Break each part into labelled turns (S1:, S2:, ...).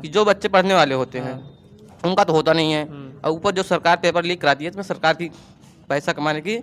S1: कि जो बच्चे पढ़ने वाले होते हैं उनका तो होता नहीं है, और ऊपर जो सरकार पेपर लीक कराती है इसमें सरकार की पैसा कमाने की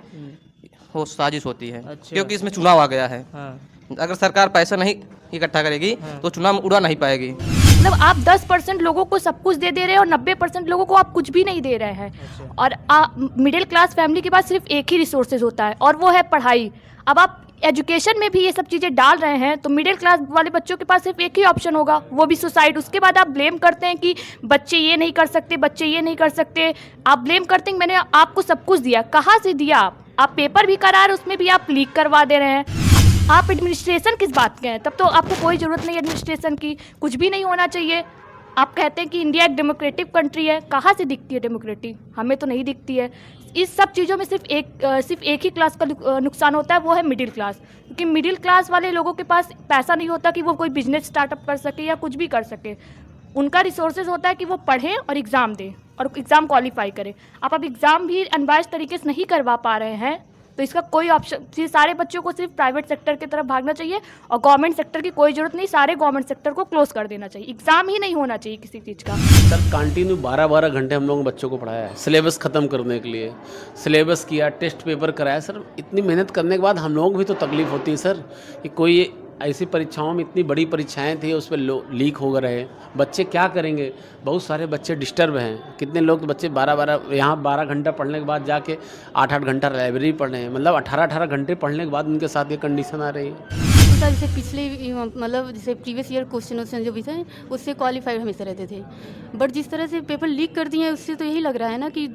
S1: वो साजिश होती है।
S2: अच्छा।
S1: क्योंकि इसमें चुनाव आ गया है।
S2: हाँ।
S1: अगर सरकार पैसा नहीं इकट्ठा करेगी तो चुनाव उड़ा नहीं पाएगी।
S3: मतलब आप 10% लोगों को सब कुछ दे रहे हैं और 90% लोगों को आप कुछ भी नहीं दे रहे हैं।
S2: अच्छा।
S3: और मिडिल क्लास फैमिली के पास सिर्फ एक ही रिसोर्सेज होता है और वो है पढ़ाई। अब आप एजुकेशन में भी ये सब चीज़ें डाल रहे हैं तो मिडिल क्लास वाले बच्चों के पास सिर्फ एक ही ऑप्शन होगा, वो भी सुसाइड। उसके बाद आप ब्लेम करते हैं कि बच्चे ये नहीं कर सकते, बच्चे ये नहीं कर सकते। आप ब्लेम करते हैं मैंने आपको सब कुछ दिया, कहाँ से दिया? आप पेपर भी करा रहे, उसमें भी आप लीक करवा दे रहे हैं। आप एडमिनिस्ट्रेशन किस बात के हैं? तब तो आपको कोई ज़रूरत नहीं एडमिनिस्ट्रेशन की, कुछ भी नहीं होना चाहिए। आप कहते हैं कि इंडिया एक डेमोक्रेटिक कंट्री है, कहाँ से दिखती है डेमोक्रेटिक? हमें तो नहीं दिखती है। इस सब चीज़ों में सिर्फ एक ही क्लास का नुकसान होता है, वो है मिडिल क्लास। क्योंकि मिडिल क्लास वाले लोगों के पास पैसा नहीं होता कि वो कोई बिजनेस स्टार्टअप कर सके या कुछ भी कर सके। उनका रिसोर्सेज होता है कि वो पढ़ें और एग्ज़ाम दें और एग्ज़ाम क्वालिफाई करें। आप अब एग्ज़ाम भी अनबायस्ड तरीके से नहीं करवा पा रहे हैं तो इसका कोई ऑप्शन, ये सारे बच्चों को सिर्फ प्राइवेट सेक्टर की तरफ भागना चाहिए और गवर्नमेंट सेक्टर की कोई ज़रूरत नहीं, सारे गवर्नमेंट सेक्टर को क्लोज कर देना चाहिए। एग्ज़ाम ही नहीं होना चाहिए किसी चीज़ का।
S4: सर कंटिन्यू 12-12 घंटे हम लोगों ने बच्चों को पढ़ाया है सिलेबस ख़त्म करने के लिए। सिलेबस किया, टेस्ट पेपर कराया। सर इतनी मेहनत करने के बाद हम लोगों को भी तो तकलीफ़ होती है सर कि कोई ऐसी परीक्षाओं में इतनी बड़ी परीक्षाएं थी उस पर लीक हो रहे हैं। बच्चे क्या करेंगे? बहुत सारे बच्चे डिस्टर्ब हैं। कितने लोग तो बच्चे 12-12 यहाँ 12 घंटा पढ़ने के बाद जाके 8-8 घंटा लाइब्रेरी पढ़ रहे हैं। मतलब 18-18 घंटे पढ़ने के बाद उनके साथ ये कंडीशन आ रही है।
S5: सर जैसे पिछले मतलब जैसे प्रीवियस ईयर क्वेश्चन जो भी थे उससे क्वालिफाइड हमेशा रहते थे, बट जिस तरह से पेपर लीक कर दिए हैं उससे तो यही लग रहा है ना कि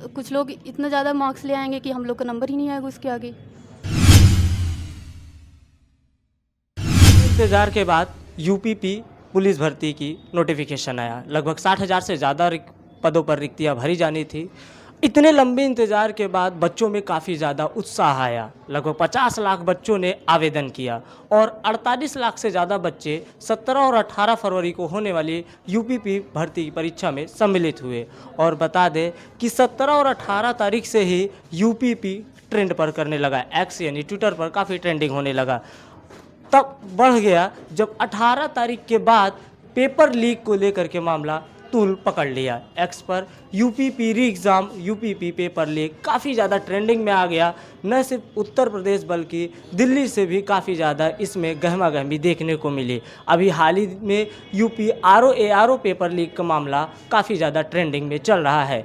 S5: कुछ लोग इतना ज़्यादा मार्क्स ले आएंगे कि हम लोग का नंबर ही नहीं आएगा उसके आगे।
S2: इंतजार के बाद यूपीपी पुलिस भर्ती की नोटिफिकेशन आया। लगभग 60,000 से ज़्यादा पदों पर रिक्तियां भरी जानी थी। इतने लंबे इंतज़ार के बाद बच्चों में काफ़ी ज़्यादा उत्साह आया। लगभग 50 लाख बच्चों ने आवेदन किया और 48 लाख से ज़्यादा बच्चे 17 और 18 फरवरी को होने वाली यूपीपी भर्ती की परीक्षा में सम्मिलित हुए। और बता दें कि 17 और 18 तारीख से ही यूपीपी ट्रेंड पर करने लगा। एक्स यानी ट्विटर पर काफ़ी ट्रेंडिंग होने लगा। तब बढ़ गया जब 18 तारीख के बाद पेपर लीक को लेकर के मामला तूल पकड़ लिया। एक्स पर यूपीपी री एग्ज़ाम, यूपीपी पेपर लीक काफ़ी ज़्यादा ट्रेंडिंग में आ गया। न सिर्फ उत्तर प्रदेश बल्कि दिल्ली से भी काफ़ी ज़्यादा इसमें गहमा गहमी देखने को मिली। अभी हाल ही में यूपी आरओ पेपर लीक का मामला काफ़ी ज़्यादा ट्रेंडिंग में चल रहा है।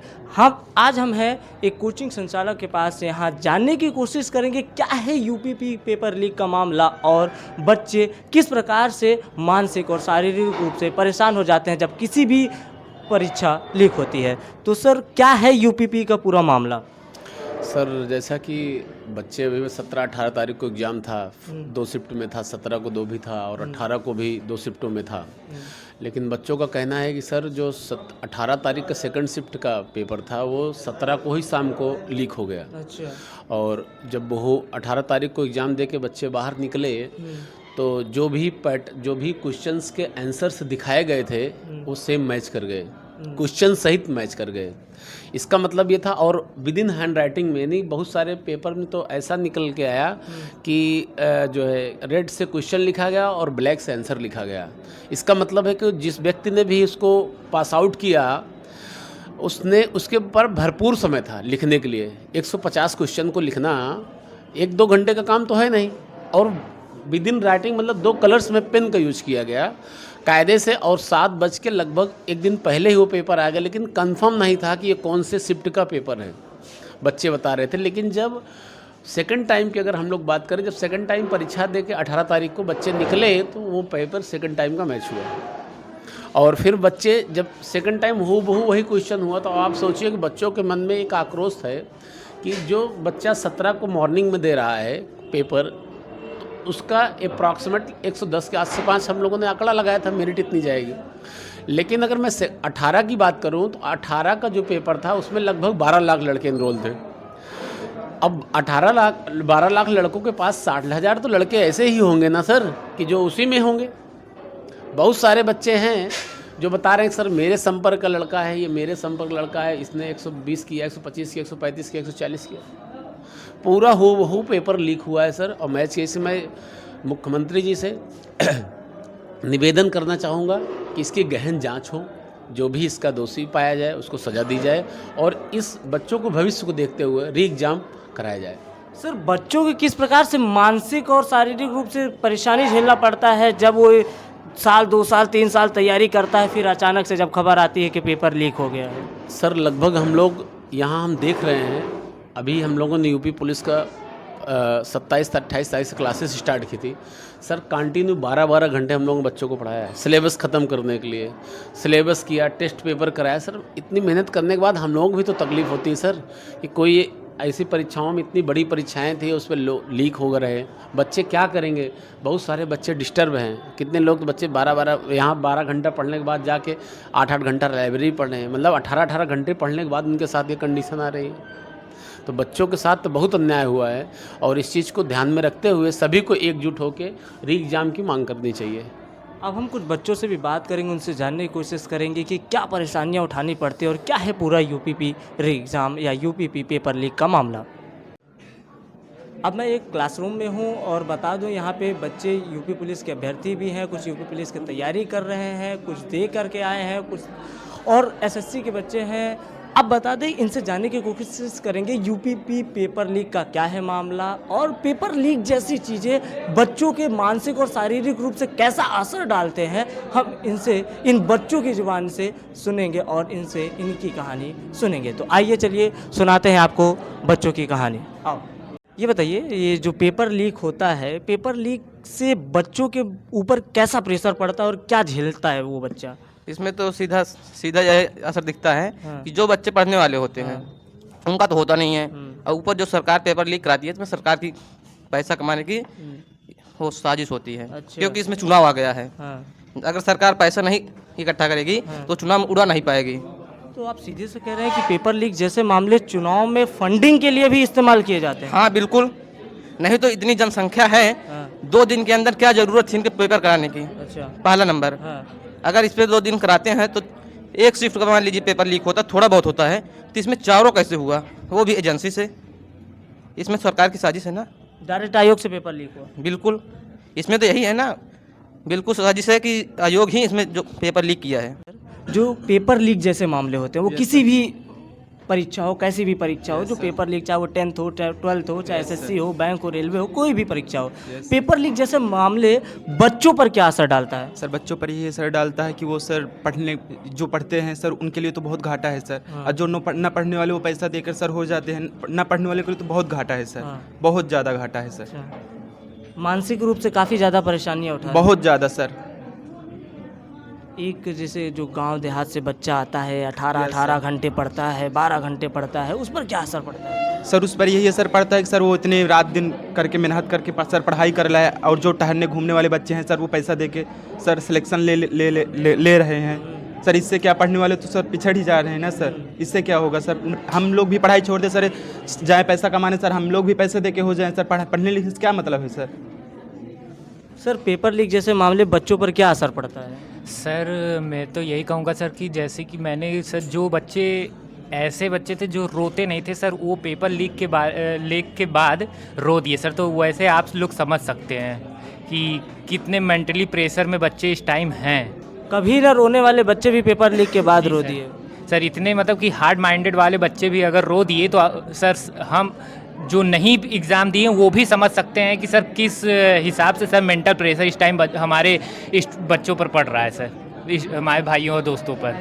S2: आज हम हैं एक कोचिंग संचालक के पास से, यहाँ जानने की कोशिश करेंगे क्या है यूपीपी पेपर लीक का मामला और बच्चे किस प्रकार से मानसिक और शारीरिक रूप से परेशान हो जाते हैं जब किसी भी परीक्षा लीक होती है। तो सर क्या है यूपीपी का पूरा मामला?
S4: सर जैसा कि बच्चे अभी 17-18 तारीख को एग्ज़ाम था, 2 शिफ्ट में था, 17 को 2 भी था और 18 को भी 2 शिफ्टों में था। लेकिन बच्चों का कहना है कि सर जो 18 तारीख का सेकंड शिफ्ट का पेपर था वो 17 को ही शाम को लीक हो गया।
S2: अच्छा।
S4: और जब वो 18 तारीख को एग्ज़ाम दे के बच्चे बाहर निकले तो जो भी क्वेश्चंस के आंसर्स दिखाए गए थे वो सेम मैच कर गए, क्वेश्चन सहित मैच कर गए। इसका मतलब ये था, और विद इन हैंड राइटिंग में नहीं, बहुत सारे पेपर में तो ऐसा निकल के आया कि जो है रेड से क्वेश्चन लिखा गया और ब्लैक से आंसर लिखा गया। इसका मतलब है कि जिस व्यक्ति ने भी इसको पास आउट किया उसने उसके ऊपर भरपूर समय था लिखने के लिए। 150 क्वेश्चन को लिखना 1-2 घंटे का काम तो है नहीं, और विद इन राइटिंग मतलब 2 कलर्स में पेन का यूज किया गया कायदे से। और 7 बज के लगभग एक दिन पहले ही वो पेपर आ गया, लेकिन कंफर्म नहीं था कि ये कौन से शिफ्ट का पेपर है, बच्चे बता रहे थे। लेकिन जब सेकंड टाइम की अगर हम लोग बात करें, जब सेकंड टाइम परीक्षा दे के 18 तारीख को बच्चे निकले तो वो पेपर सेकंड टाइम का मैच हुआ। और फिर बच्चे जब सेकंड टाइम हूबहू वही क्वेश्चन हुआ तो आप सोचिए कि बच्चों के मन में एक आक्रोश है कि जो बच्चा 17 को मॉर्निंग में दे रहा है पेपर, उसका अप्रॉक्सीमेट 110 के आस-पास हम लोगों ने आंकड़ा लगाया था मेरिट इतनी जाएगी। लेकिन अगर मैं 18 की बात करूं तो 18 का जो पेपर था उसमें लगभग 12 लाख लड़के इनरोल थे। अब 12 लाख लड़कों के पास 60,000 तो लड़के ऐसे ही होंगे ना सर कि जो उसी में होंगे। बहुत सारे बच्चे हैं जो बता रहे हैं सर मेरे संपर्क का लड़का है, ये मेरे संपर्क लड़का है, इसने 120 किया, 125 किया, 135 किया, 140 किया। पूरा हूबहू पेपर लीक हुआ है सर। और मैं इसमें मुख्यमंत्री जी से निवेदन करना चाहूँगा कि इसकी गहन जांच हो, जो भी इसका दोषी पाया जाए उसको सज़ा दी जाए और इस बच्चों को भविष्य को देखते हुए री एग्ज़ाम कराया जाए।
S2: सर, बच्चों को किस प्रकार से मानसिक और शारीरिक रूप से परेशानी झेलना पड़ता है जब वो साल 2 साल 3 साल तैयारी करता है, फिर अचानक से जब खबर आती है कि पेपर लीक हो गया है?
S4: सर लगभग हम लोग यहाँ हम देख रहे हैं, अभी हम लोगों ने यूपी पुलिस का 27-28 तारीख से क्लासेस स्टार्ट की थी। सर कंटिन्यू 12-12 घंटे हम लोगों ने बच्चों को पढ़ाया है सिलेबस ख़त्म करने के लिए, सिलेबस किया, टेस्ट पेपर कराया। सर इतनी मेहनत करने के बाद हम लोगों को भी तो तकलीफ़ होती है सर कि कोई ऐसी परीक्षाओं में इतनी बड़ी परीक्षाएं थी उस पर लीक हो रहे, बच्चे क्या करेंगे? बहुत सारे बच्चे डिस्टर्ब हैं। कितने लोग बच्चे 12-12 यहाँ 12 घंटा पढ़ने के बाद जाके 8-8 घंटा लाइब्रेरी पढ़ रहे हैं, मतलब 18-18 घंटे पढ़ने के बाद उनके साथ ये कंडीशन आ रही है। तो बच्चों के साथ तो बहुत अन्याय हुआ है और इस चीज़ को ध्यान में रखते हुए सभी को एकजुट होकर री एग्ज़ाम की मांग करनी चाहिए।
S2: अब हम कुछ बच्चों से भी बात करेंगे, उनसे जानने की कोशिश करेंगे कि क्या परेशानियां उठानी पड़ती है और क्या है पूरा यूपीपी री एग्ज़ाम या यूपीपी पेपर लीक का मामला। अब मैं एक क्लासरूम में हूं और बता दूं यहाँ पे बच्चे यूपी पुलिस के अभ्यर्थी भी हैं, कुछ यूपी पुलिस की तैयारी कर रहे हैं, कुछ दे करके आए हैं, कुछ और एसएससी के बच्चे हैं। अब बता दें, इनसे जानने की कोशिश करेंगे यूपीपी पेपर लीक का क्या है मामला और पेपर लीक जैसी चीज़ें बच्चों के मानसिक और शारीरिक रूप से कैसा असर डालते हैं। हम इनसे इन बच्चों की ज़ुबान से सुनेंगे और इनसे इनकी कहानी सुनेंगे। तो आइए चलिए सुनाते हैं आपको बच्चों की कहानी। आओ, ये बताइए, ये जो पेपर लीक होता है, पेपर लीक से बच्चों के ऊपर कैसा प्रेशर पड़ता है और क्या झेलता है वो बच्चा?
S1: इसमें तो सीधा सीधा यह असर दिखता है कि जो बच्चे पढ़ने वाले होते हैं उनका तो होता नहीं है, और ऊपर जो सरकार पेपर लीक कराती है इसमें सरकार की पैसा कमाने की वो साजिश होती है।
S2: अच्छा।
S1: क्योंकि इसमें चुनाव आ गया है।
S2: हाँ।
S1: अगर सरकार पैसा नहीं इकट्ठा करेगी तो चुनाव में उड़ा नहीं पाएगी।
S2: तो आप सीधे से कह रहे हैं कि पेपर लीक जैसे मामले चुनाव में फंडिंग के लिए भी इस्तेमाल किए जाते हैं?
S1: हाँ बिल्कुल, नहीं तो इतनी जनसंख्या है, 2 दिन के अंदर क्या जरूरत थी इनके पेपर कराने की?
S2: अच्छा।
S1: पहला नंबर, अगर इस पे 2 दिन कराते हैं तो एक शिफ्ट का मान लीजिए पेपर लीक होता, थोड़ा बहुत होता है, तो इसमें चारों कैसे हुआ? वो भी एजेंसी से। इसमें सरकार की साजिश है ना।
S2: डायरेक्ट आयोग से पेपर लीक हुआ?
S1: बिल्कुल, इसमें तो यही है ना, बिल्कुल साजिश है कि आयोग ही इसमें जो पेपर लीक किया है।
S2: जो पेपर लीक जैसे मामले होते हैं वो किसी भी परीक्षा हो, कैसी भी परीक्षा हो, जो पेपर लीक, चाहे वो 10th हो, चाहे 12th हो, चाहे एसएससी हो, बैंक हो, रेलवे हो, कोई भी परीक्षा हो, पेपर लीक जैसे मामले बच्चों पर क्या असर डालता है?
S6: सर बच्चों पर ये असर डालता है कि वो सर जो पढ़ते हैं सर उनके लिए तो बहुत घाटा है सर। और जो न पढ़ने वाले वो पैसा देकर सर हो जाते हैं, न पढ़ने वाले के लिए तो बहुत घाटा है सर। बहुत ज़्यादा घाटा है सर।
S2: मानसिक रूप से काफ़ी ज़्यादा परेशानियाँ उठा
S6: बहुत ज़्यादा सर।
S2: एक जैसे जो गांव देहात से बच्चा आता है, 18 घंटे पढ़ता है, 12 घंटे पढ़ता है, उस पर क्या असर पड़ता है?
S6: सर उस पर यही असर पड़ता है कि सर वो इतने रात दिन करके मेहनत करके सर पढ़ाई कर रहा है, और जो टहलने घूमने वाले बच्चे हैं सर वो पैसा दे के सर सिलेक्शन ले रहे हैं सर। इससे क्या पढ़ने वाले तो सर पिछड़ ही जा रहे हैं ना सर। इससे क्या होगा सर? हम लोग भी पढ़ाई छोड़ दे सर, जाए पैसा कमाने सर, हम लोग भी पैसे दे के हो जाएँ सर। पढ़ने लिखने से क्या मतलब है सर?
S2: सर पेपर लीक जैसे मामले बच्चों पर क्या असर पड़ता है?
S7: सर मैं तो यही कहूँगा सर कि जैसे कि मैंने सर जो बच्चे ऐसे बच्चे थे जो रोते नहीं थे सर, वो पेपर लीक के बाद रो दिए सर। तो वैसे आप लोग समझ सकते हैं कि कितने मेंटली प्रेशर में बच्चे इस टाइम हैं।
S2: कभी ना रोने वाले बच्चे भी पेपर लीक के बाद रो दिए
S7: सर। इतने मतलब कि हार्ड माइंडेड वाले बच्चे भी अगर रो दिए तो सर हम जो नहीं एग्ज़ाम दिए वो भी समझ सकते हैं कि सर किस हिसाब से सर मेंटल प्रेशर इस टाइम हमारे इस बच्चों पर पड़ रहा है सर, हमारे भाइयों और दोस्तों पर।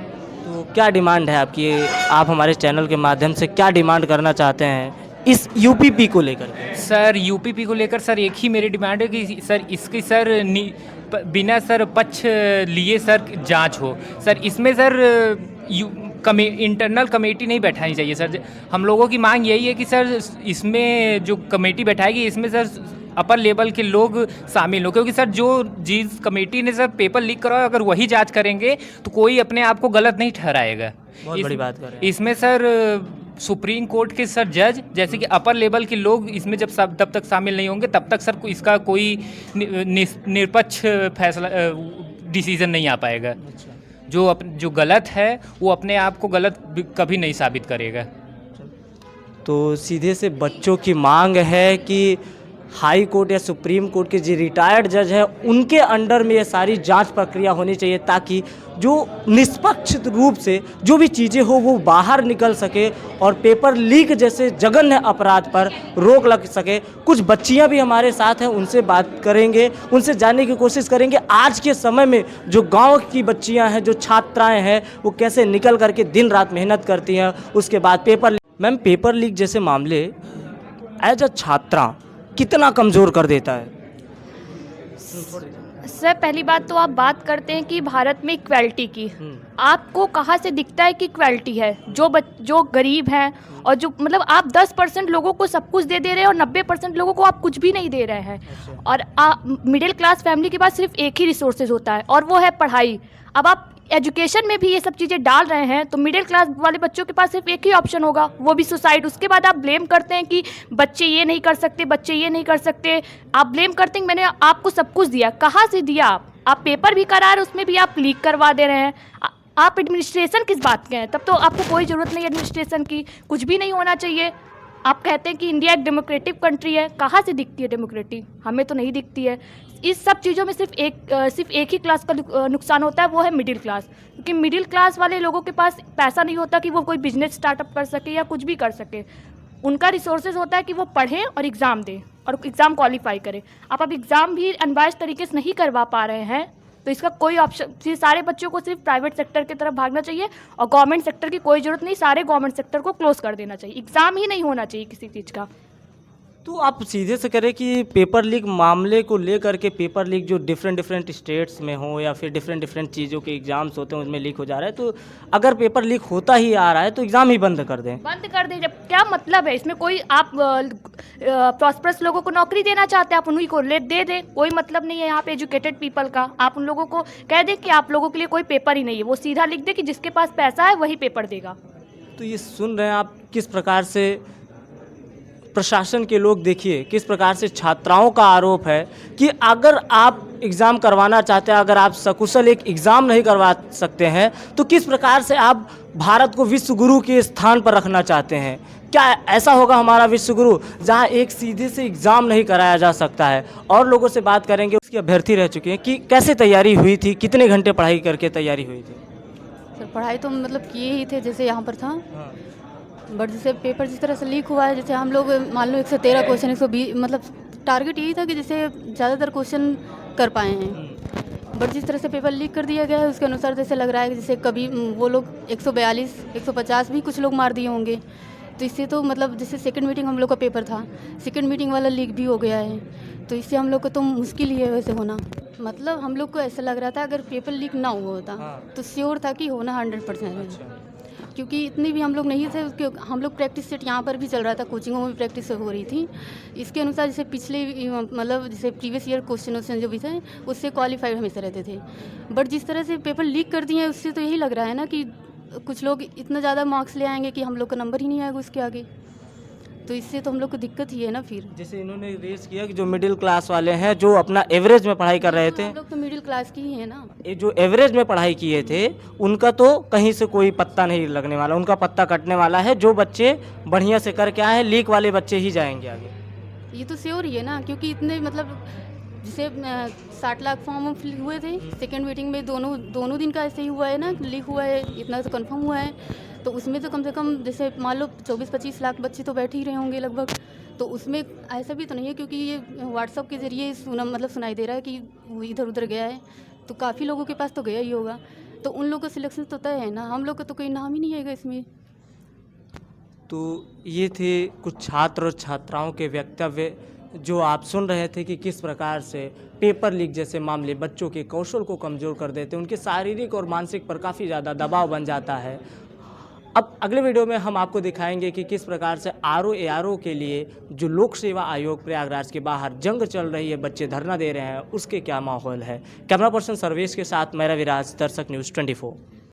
S2: तो क्या डिमांड है आपकी? आप हमारे चैनल के माध्यम से क्या डिमांड करना चाहते हैं इस यूपीपी को लेकर? सर
S7: यूपीपी को लेकर सर एक ही मेरी डिमांड है कि सर इसकी सर बिना सर पक्ष लिए सर जांच हो सर। इसमें सर इंटरनल कमेटी नहीं बैठानी चाहिए सर। हम लोगों की मांग यही है कि सर इसमें जो कमेटी बैठाएगी इसमें सर अपर लेवल के लोग शामिल हो, क्योंकि सर जो जिस कमेटी ने सर पेपर लीक करवाया अगर वही जांच करेंगे तो कोई अपने आप को गलत नहीं ठहराएगा।
S2: बहुत बड़ी बात कर रहे हैं।
S7: इसमें सर सुप्रीम कोर्ट के सर जज जैसे कि अपर लेवल के लोग इसमें तब तक शामिल नहीं होंगे तब तक सर इसका कोई निष्पक्ष फैसला डिसीजन नहीं आ पाएगा। जो गलत है वो अपने आप को गलत कभी नहीं साबित करेगा।
S2: तो सीधे से बच्चों की मांग है कि हाई कोर्ट या सुप्रीम कोर्ट के जो रिटायर्ड जज है उनके अंडर में ये सारी जांच प्रक्रिया होनी चाहिए, ताकि जो निष्पक्ष रूप से जो भी चीज़ें हो वो बाहर निकल सके और पेपर लीक जैसे जघन्य अपराध पर रोक लग सके। कुछ बच्चियां भी हमारे साथ हैं, उनसे बात करेंगे, उनसे जानने की कोशिश करेंगे आज के समय में जो गांव की बच्चियां हैं, जो छात्राएं हैं, वो कैसे निकल करके दिन रात मेहनत करती हैं। उसके बाद पेपर मैम पेपर लीक जैसे मामले एज अ छात्रा कितना कमज़ोर कर देता है?
S3: सर पहली बात तो आप बात करते हैं कि भारत में इक्वालिटी की, आपको कहाँ से दिखता है कि इक्वालिटी है? जो गरीब हैं और जो मतलब आप 10% लोगों को सब कुछ दे रहे हैं और 90% लोगों को आप कुछ भी नहीं दे रहे हैं। और मिडिल क्लास फैमिली के पास सिर्फ एक ही रिसोर्सेज होता है और वो है पढ़ाई। अब आप एजुकेशन में भी ये सब चीज़ें डाल रहे हैं तो मिडिल क्लास वाले बच्चों के पास सिर्फ एक ही ऑप्शन होगा, वो भी सुसाइड। उसके बाद आप ब्लेम करते हैं कि बच्चे ये नहीं कर सकते, बच्चे ये नहीं कर सकते। आप ब्लेम करते हैं मैंने आपको सब कुछ दिया, कहाँ से दिया? आप पेपर भी करा रहे हैं, उसमें भी आप लीक करवा दे रहे हैं। आप एडमिनिस्ट्रेशन किस बात के हैं? तब तो आपको कोई ज़रूरत नहीं एडमिनिस्ट्रेशन की, कुछ भी नहीं होना चाहिए। आप कहते हैं कि इंडिया एक डेमोक्रेटिक कंट्री है, कहाँ से दिखती है डेमोक्रेटिक? हमें तो नहीं दिखती है। इस सब चीज़ों में सिर्फ एक ही क्लास का नुकसान होता है, वो है मिडिल क्लास। क्योंकि मिडिल क्लास वाले लोगों के पास पैसा नहीं होता कि वो कोई बिजनेस स्टार्टअप कर सके या कुछ भी कर सके। उनका रिसोर्सेज होता है कि वो पढ़ें और एग्ज़ाम दें और एग्ज़ाम क्वालिफाई करें। आप अब एग्ज़ाम भी अनबायस्ड तरीके से नहीं करवा पा रहे हैं तो इसका कोई ऑप्शन, ये सारे बच्चों को सिर्फ प्राइवेट सेक्टर की तरफ भागना चाहिए और गवर्नमेंट सेक्टर की कोई ज़रूरत नहीं, सारे गवर्नमेंट सेक्टर को क्लोज कर देना चाहिए। एग्ज़ाम ही नहीं होना चाहिए किसी चीज़ का।
S2: तो आप सीधे से करें कि पेपर लीक मामले को लेकर के पेपर लीक जो डिफरेंट स्टेट्स में हो या फिर डिफरेंट चीज़ों के एग्जाम्स होते हैं उसमें लीक हो जा रहा है, तो अगर पेपर लीक होता ही आ रहा है तो एग्ज़ाम ही बंद कर दें।
S3: बंद कर दें, जब क्या मतलब है इसमें? कोई आप प्रॉस्परस लोगों को नौकरी देना चाहते हैं, आप उन्हीं को दे दें, कोई मतलब नहीं है यहाँ पे एजुकेटेड पीपल का। आप उन लोगों को कह दें कि आप लोगों के लिए कोई पेपर ही नहीं है, वो सीधा लिख दे कि जिसके पास पैसा है वही पेपर देगा।
S2: तो ये सुन रहे हैं आप किस प्रकार से प्रशासन के लोग, देखिए किस प्रकार से छात्राओं का आरोप है कि अगर आप एग्ज़ाम करवाना चाहते हैं, अगर आप सकुशल एक एग्ज़ाम नहीं करवा सकते हैं तो किस प्रकार से आप भारत को विश्व गुरु के स्थान पर रखना चाहते हैं? क्या ऐसा होगा हमारा विश्व गुरु जहां एक सीधे से एग्ज़ाम नहीं कराया जा सकता है? और लोगों से बात करेंगे, उसकी अभ्यर्थी रह चुकी हैं कि कैसे तैयारी हुई थी, कितने घंटे पढ़ाई करके तैयारी हुई थी?
S5: सर पढ़ाई तो मतलब किए ही थे जैसे यहाँ पर था, बट जैसे पेपर जिस तरह से लीक हुआ है, जैसे हम लोग मान लो 113 क्वेश्चन 120 मतलब टारगेट यही था कि जैसे ज़्यादातर क्वेश्चन कर पाए हैं, बट जिस तरह से पेपर लीक कर दिया गया है उसके अनुसार जैसे लग रहा है कि जैसे कभी वो लोग 142 150 भी कुछ लोग मार दिए होंगे। तो इससे तो मतलब जैसे सेकंड मीटिंग हम लोग का पेपर था, सेकंड मीटिंग वाला लीक भी हो गया है, तो इससे हम लोग को तो मुश्किल ही है वैसे होना। मतलब हम लोग को ऐसा लग रहा था अगर पेपर लीक ना हुआ होता तो श्योर था कि होना 100% है, क्योंकि इतनी भी हम लोग नहीं थे। हम लोग प्रैक्टिस सेट यहाँ पर भी चल रहा था, कोचिंगों में भी प्रैक्टिस हो रही थी। इसके अनुसार जैसे पिछले मतलब जैसे प्रीवियस ईयर क्वेश्चन जो भी थे उससे क्वालिफाइड हमेशा रहते थे, बट जिस तरह से पेपर लीक कर दिए हैं उससे तो यही लग रहा है ना कि कुछ लोग इतना ज़्यादा मार्क्स ले आएंगे कि हम लोग का नंबर ही नहीं आएगा उसके आगे, तो इससे तो हम लोग को दिक्कत ही है ना। फिर
S2: जैसे इन्होंने रेस किया कि जो मिडिल क्लास वाले हैं जो अपना एवरेज में पढ़ाई कर रहे थे,
S5: हम लोग तो मिडिल क्लास की ही है ना,
S2: ये जो एवरेज में पढ़ाई किए थे उनका तो कहीं से कोई पत्ता नहीं लगने वाला, उनका पत्ता कटने वाला है। जो बच्चे बढ़िया से करके आए हैं, लीक वाले बच्चे ही जाएंगे आगे।
S5: ये तो श्योर ही है ना, क्योंकि इतने मतलब जैसे 60 लाख फॉर्म फिल हुए थे, सेकेंड मीटिंग में दोनों दिन का ऐसे ही हुआ है ना, लीक हुआ है, इतना तो कंफर्म हुआ है। तो उसमें तो कम से कम जैसे मान लो 24-25 लाख बच्चे तो बैठे ही रहे होंगे लगभग, तो उसमें ऐसा भी तो नहीं है, क्योंकि ये व्हाट्सअप के ज़रिए सुनाई दे रहा है कि वो इधर उधर गया है, तो काफ़ी लोगों के पास तो गया ही होगा, तो उन लोगों का सिलेक्शन तो तय है ना, हम लोग का तो कोई नाम ही नहीं है इसमें।
S2: तो ये थे कुछ छात्र और छात्राओं के वक्तव्य जो आप सुन रहे थे कि किस प्रकार से पेपर लीक जैसे मामले बच्चों के कौशल को कमज़ोर कर देते हैं, उनके शारीरिक और मानसिक पर काफ़ी ज़्यादा दबाव बन जाता है। अब अगले वीडियो में हम आपको दिखाएंगे कि किस प्रकार से ARO के लिए जो लोक सेवा आयोग प्रयागराज के बाहर जंग चल रही है, बच्चे धरना दे रहे हैं, उसके क्या माहौल है। कैमरा पर्सन सर्वेश के साथ मैं रविराज, दर्शक न्यूज़ 24।